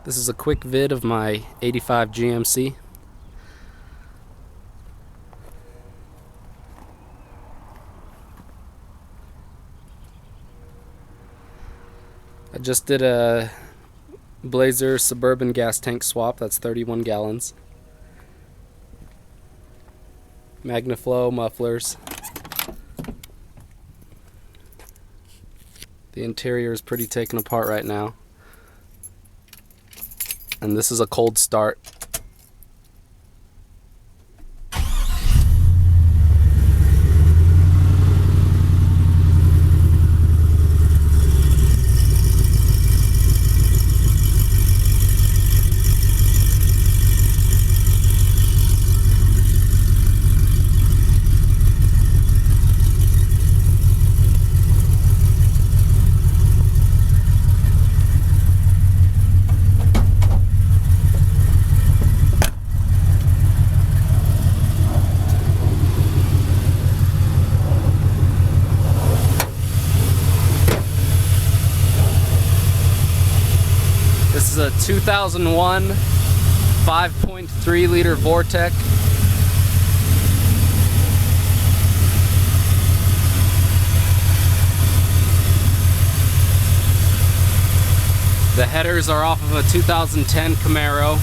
This is a quick vid of my 85 GMC. I just did a Blazer Suburban gas tank swap. That's 31 gallons. MagnaFlow mufflers. The interior is pretty taken apart right now. And this is a cold start. This is a 2001 5.3 liter Vortec. The headers are off of a 2010 Camaro.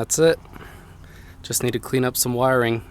That's it. Just need to clean up some wiring.